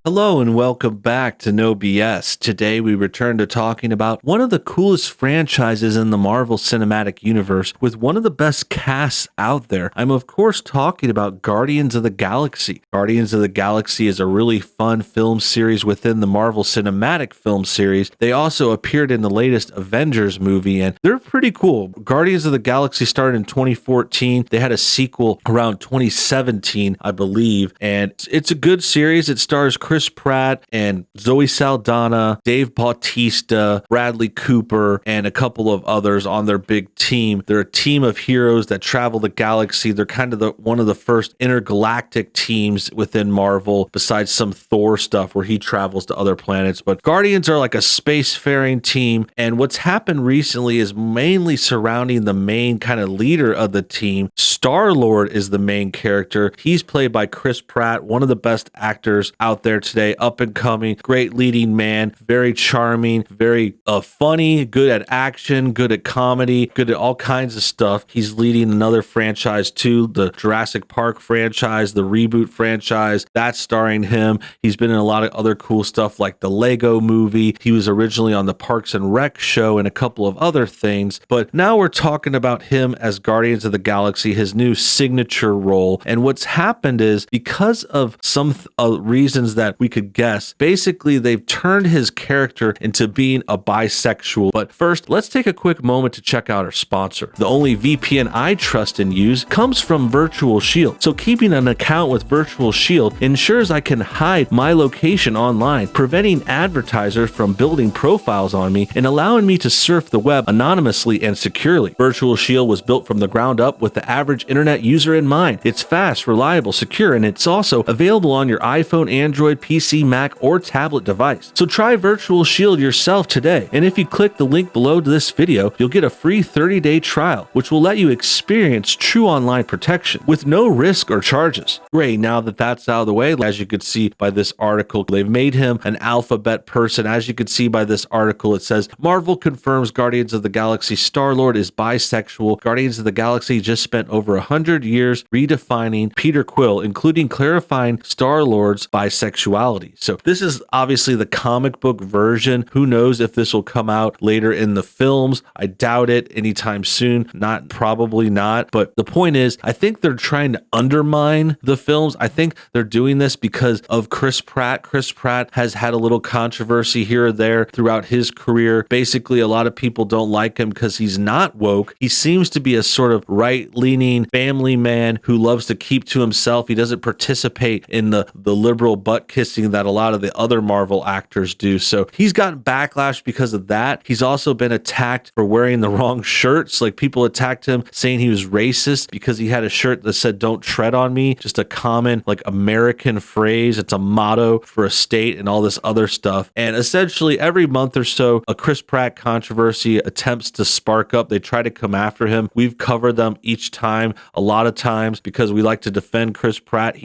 Hello and welcome back to NoBS. Today we return to talking about one of the coolest franchises in the Marvel Cinematic Universe with one of the best casts out there. I'm of course talking about Guardians of the Galaxy. Guardians of the Galaxy is a really fun film series within the Marvel Cinematic film series. They also appeared in the latest Avengers movie and they're pretty cool. Guardians of the Galaxy started in 2014. They had a sequel around 2017, I believe, and it's a good series. It stars Chris Pratt and Zoe Saldana, Dave Bautista, Bradley Cooper, and a couple of others on their big team. They're a team of heroes that travel the galaxy. They're kind of one of the first intergalactic teams within Marvel, besides some Thor stuff where he travels to other planets. But Guardians are like a spacefaring team, and what's happened recently is mainly surrounding the main kind of leader of the team. Star-Lord is the main character. He's played by Chris Pratt, one of the best actors out there today, up and coming, great leading man, very charming, very funny, good at action, good at comedy, good at all kinds of stuff. He's leading another franchise too, the Jurassic Park franchise, the reboot franchise, that's starring him. He's been in a lot of other cool stuff like the Lego movie. He was originally on the Parks and Rec show and a couple of other things, but now we're talking about him as Guardians of the Galaxy, his new signature role. And what's happened is, because of some reasons that we could guess, basically they've turned his character into being a bisexual. But first, let's take a quick moment to check out our sponsor. The only VPN I trust and use comes from Virtual Shield. So keeping an account with Virtual Shield ensures I can hide my location online, preventing advertisers from building profiles on me and allowing me to surf the web anonymously and securely. Virtual Shield was built from the ground up with the average internet user in mind. It's fast, reliable, secure, and it's also available on your iPhone, Android, PC, Mac, or tablet device. So try Virtual Shield yourself today. And if you click the link below this video, you'll get a free 30-day trial, which will let you experience true online protection with no risk or charges. Great, now that that's out of the way, as you could see by this article, they've made him an alphabet person. As you could see by this article, it says, Marvel confirms Guardians of the Galaxy Star-Lord is bisexual. Guardians of the Galaxy just spent over 100 years redefining Peter Quill, including clarifying Star-Lord's bisexuality. So this is obviously the comic book version. Who knows if this will come out later in the films? I doubt it anytime soon. Probably not. But the point is, I think they're trying to undermine the films. I think they're doing this because of Chris Pratt. Chris Pratt has had a little controversy here or there throughout his career. Basically, a lot of people don't like him because he's not woke. He seems to be a sort of right-leaning family man who loves to keep to himself. He doesn't participate in the liberal butt kissing that a lot of the other Marvel actors do. So he's gotten backlash because of that. He's also been attacked for wearing the wrong shirts. Like, people attacked him saying he was racist because he had a shirt that said "Don't tread on me," just a common like American phrase. It's a motto for a state and all this other stuff. And essentially every month or so, a Chris Pratt controversy attempts to spark up. They try to come after him. We've covered them each time, a lot of times, because we like to defend Chris Pratt.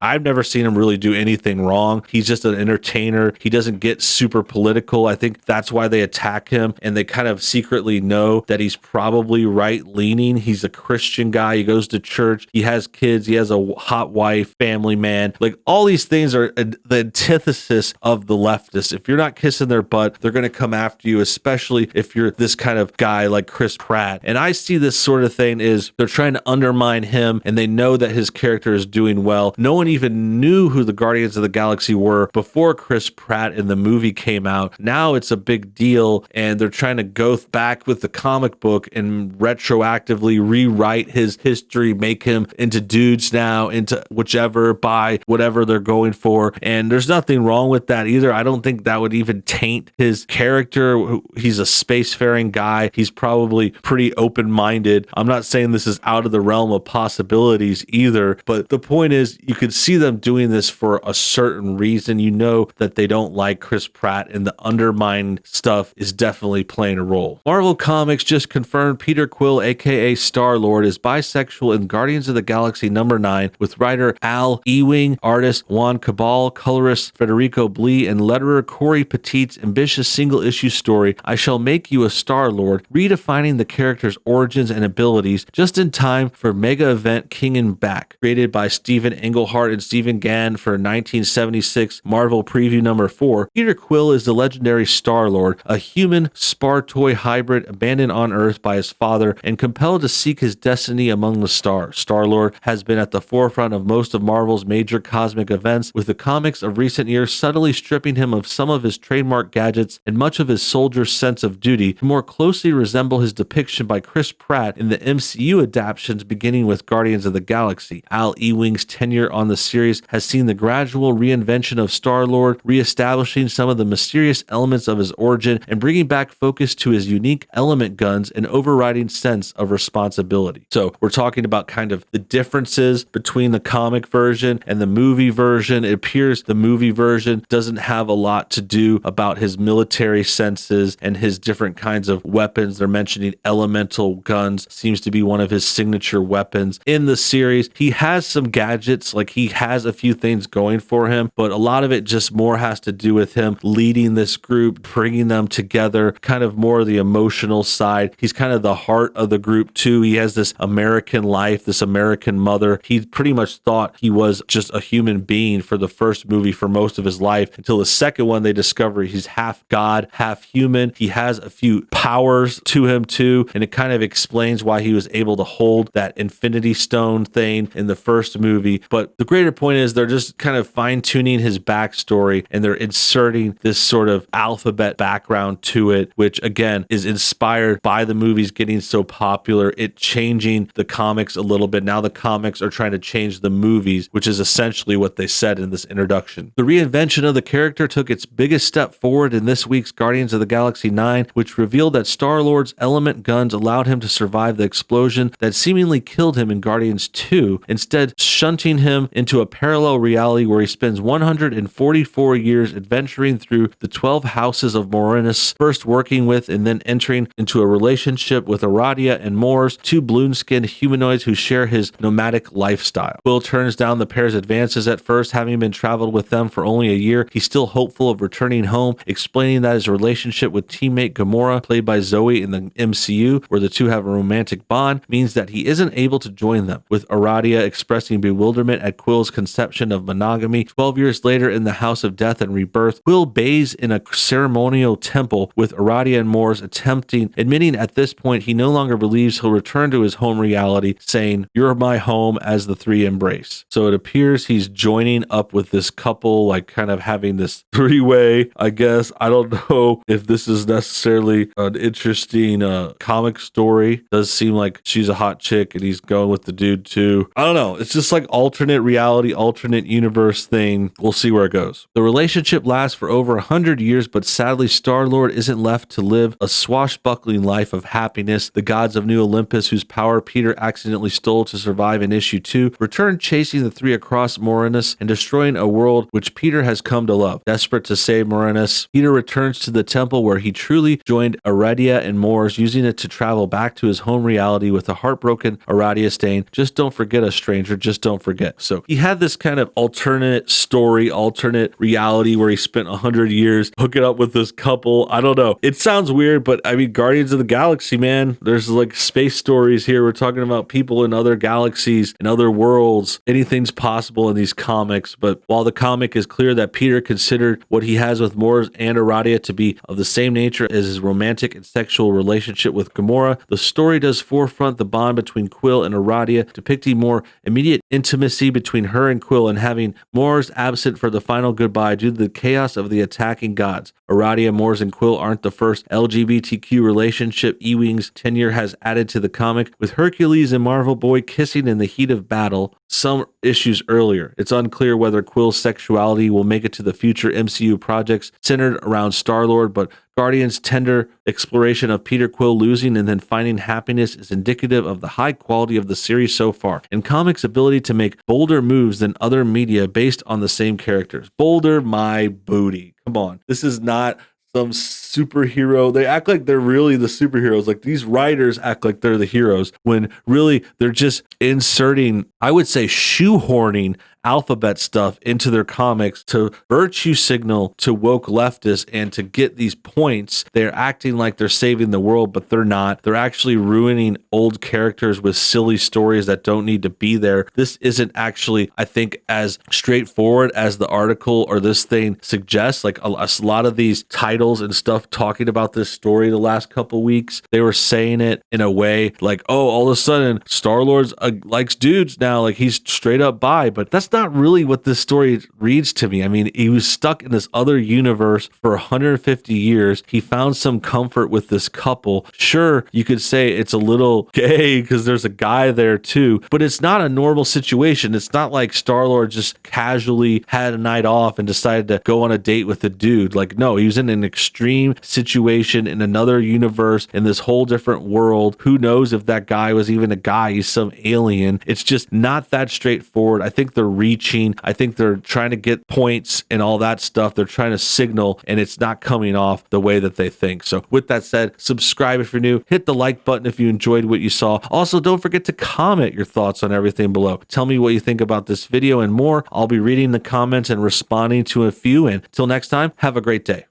I've never seen him really do anything wrong. He's just an entertainer. He doesn't get super political. I think that's why they attack him, and they kind of secretly know that he's probably right-leaning. He's a Christian guy. He goes to church. He has kids. He has a hot wife, family man. Like, all these things are the antithesis of the leftists. If you're not kissing their butt, they're going to come after you, especially if you're this kind of guy like Chris Pratt. And I see this sort of thing is they're trying to undermine him, and they know that his character is doing well. No one even knew who the Guardians of the Galaxy were before Chris Pratt in the movie came out. Now it's a big deal, and they're trying to go back with the comic book and retroactively rewrite his history, make him into dudes now, into whichever, by whatever they're going for. And there's nothing wrong with that either. I don't think that would even taint his character. He's a spacefaring guy. He's probably pretty open-minded. I'm not saying this is out of the realm of possibilities either, but the point is, you could see them doing this for a certain reason. You know that they don't like Chris Pratt, and the undermine stuff is definitely playing a role. Marvel Comics just confirmed Peter Quill, aka Star-Lord, is bisexual in Guardians of the Galaxy #9, with writer Al Ewing, artist Juan Cabal, colorist Federico Blee, and letterer Corey Petit's ambitious single-issue story, I Shall Make You a Star-Lord, redefining the character's origins and abilities just in time for mega event King and Back, created by Stephen Englehart and Stephen Gann for 19 1976 Marvel Preview number 4, Peter Quill is the legendary Star-Lord, a human Spar-Toy hybrid abandoned on Earth by his father and compelled to seek his destiny among the stars. Star-Lord has been at the forefront of most of Marvel's major cosmic events, with the comics of recent years subtly stripping him of some of his trademark gadgets and much of his soldier's sense of duty to more closely resemble his depiction by Chris Pratt in the MCU adaptations, beginning with Guardians of the Galaxy. Al Ewing's tenure on the series has seen the gradual reinvention of Star-Lord, reestablishing some of the mysterious elements of his origin and bringing back focus to his unique element guns and overriding sense of responsibility. So we're talking about kind of the differences between the comic version and the movie version. It appears the movie version doesn't have a lot to do about his military senses and his different kinds of weapons. They're mentioning elemental guns seems to be one of his signature weapons. In the series, he has some gadgets, like he has a few things going for him, but a lot of it just more has to do with him leading this group, bringing them together, kind of more the emotional side. He's kind of the heart of the group too. He has this American life, this American mother. He pretty much thought he was just a human being for the first movie for most of his life, until the second one they discover he's half God, half human. He has a few powers to him too, and it kind of explains why he was able to hold that Infinity Stone thing in the first movie. But the greater point is they're just kind of fine-tuning his backstory, and they're inserting this sort of alphabet background to it, which again is inspired by the movies getting so popular, it changing the comics a little bit. Now the comics are trying to change the movies, which is essentially what they said in this introduction. The reinvention of the character took its biggest step forward in this week's Guardians of the Galaxy 9, which revealed that Star-Lord's element guns allowed him to survive the explosion that seemingly killed him in Guardians 2, instead shunting him into a parallel reality where he spends 144 years adventuring through the 12 houses of Morinus, first working with and then entering into a relationship with Aradia and Mors, two balloon-skinned humanoids who share his nomadic lifestyle. Quill turns down the pair's advances at first, having been traveled with them for only a year. He's still hopeful of returning home, explaining that his relationship with teammate Gamora, played by Zoe in the MCU, where the two have a romantic bond, means that he isn't able to join them, with Aradia expressing bewilderment at Quill's conception of monogamy. 12 years later, in the House of Death and Rebirth, Quill bathes in a ceremonial temple, with Aradia and Mors admitting at this point he no longer believes he'll return to his home reality, saying, "You're my home," as the three embrace. So it appears he's joining up with this couple, like kind of having this three-way, I guess. I don't know if this is necessarily an interesting comic story. Does seem like she's a hot chick and he's going with the dude too. I don't know. It's just like alternate reality, alternate universe thing. We'll see where it goes. The relationship lasts for over 100 years, but sadly Star-Lord isn't left to live a swashbuckling life of happiness. The gods of New Olympus, whose power Peter accidentally stole to survive in issue 2, return chasing the three across Morinus and destroying a world which Peter has come to love. Desperate to save Morinus, Peter returns to the temple where he truly joined Aradia and Mors, using it to travel back to his home reality, with a heartbroken Aradia saying, "Just don't forget us, stranger, just don't forget." So he had this kind of alternate story, alternate reality where he spent 100 years hooking up with this couple. I don't know. It sounds weird, but I mean, Guardians of the Galaxy, man, there's like space stories here. We're talking about people in other galaxies and other worlds. Anything's possible in these comics. But while the comic is clear that Peter considered what he has with Mors and Aradia to be of the same nature as his romantic and sexual relationship with Gamora, the story does forefront the bond between Quill and Aradia, depicting more immediate intimacy between her and Quill, and having Mors absent for the final goodbye due to the chaos of the attacking gods. Aradia, Mors, and Quill aren't the first LGBTQ relationship Ewing's tenure has added to the comic, with Hercules and Marvel Boy kissing in the heat of battle some issues earlier. It's unclear whether Quill's sexuality will make it to the future MCU projects centered around Star-Lord, but Guardians' tender exploration of Peter Quill losing and then finding happiness is indicative of the high quality of the series so far, and comics' ability to make bolder moves than other media based on the same characters. Bolder my booty. Come on. This is not some superhero. They act like they're really the superheroes. Like these writers act like they're the heroes when really they're just inserting, I would say shoehorning alphabet stuff into their comics to virtue signal to woke leftists and to get these points. They're acting like they're saving the world, but they're not. They're actually ruining old characters with silly stories that don't need to be there. This isn't actually, I think, as straightforward as the article or this thing suggests. Like a lot of these titles and stuff talking about this story the last couple weeks, they were saying it in a way like, oh, all of a sudden Star-Lord likes dudes now, like he's straight up bi, but that's not really what this story reads to me. I mean, he was stuck in this other universe for 150 years. He found some comfort with this couple. Sure, you could say it's a little gay because there's a guy there too, but it's not a normal situation. It's not like Star-Lord just casually had a night off and decided to go on a date with a dude. Like, no, he was in an extreme situation in another universe in this whole different world. Who knows if that guy was even a guy? He's some alien. It's just not that straightforward. I think they're reaching. I think they're trying to get points and all that stuff. They're trying to signal, and it's not coming off the way that they think. So with that said, subscribe if you're new. Hit the like button if you enjoyed what you saw. Also, don't forget to comment your thoughts on everything below. Tell me what you think about this video and more. I'll be reading the comments and responding to a few. And till next time, have a great day.